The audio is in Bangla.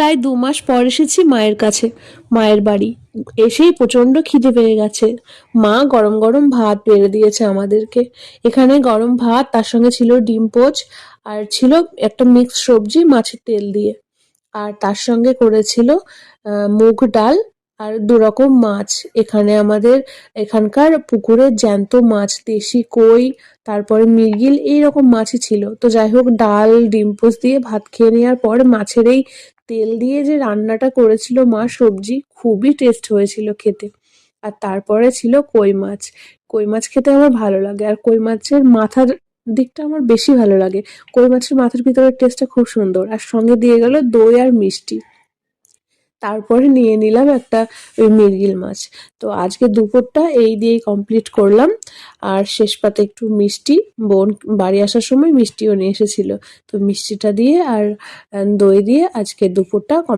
প্রায় 2 মাস পর এসেছি মায়ের কাছে, মায়ের বাড়ি। এসেই প্রচন্ড খিদে পেয়ে গেছে। মা গরম গরম ভাত বেড়ে দিয়েছে আমাদেরকে। এখানে গরম ভাত, তার সঙ্গে ছিল ডিম পোচ, আর ছিল একটা মিক্স সবজি মাছের তেল দিয়ে। আর তার সঙ্গে করেছিল মুগ ডাল আর 2 রকম মাছ। এখানে আমাদের এখানকার পুকুরের জ্যান্ত মাছ, দেশি কই, তারপরে মৃগেল, এইরকম মাছই ছিল। তো যাই হোক, ডাল ডিম পোচ দিয়ে ভাত খেয়ে নেওয়ার পর মাছের এই তেল দিয়ে যে রান্নাটা করেছিল মা, সবজি খুবই টেস্ট হয়েছিল খেতে। আর তারপরে ছিল কই মাছ। কই মাছ খেতে আমার ভালো লাগে, আর কই মাছের মাথার দিকটা আমার বেশি ভালো লাগে। কই মাছের মাথার ভিতরের টেস্টটা খুব সুন্দর। আর সঙ্গে দিয়ে গেল দই আর মিষ্টি। তারপরে নিয়ে নিলাম একটা ওই মৃগেল মাছ। তো আজকে দুপুরটা এই দিয়েই কমপ্লিট করলাম। আর শেষ পাতে একটু মিষ্টি, বোন বাড়ি আসার সময় মিষ্টিও নিয়ে এসেছিল। তো মিষ্টিটা দিয়ে আর দই দিয়ে আজকে দুপুরটা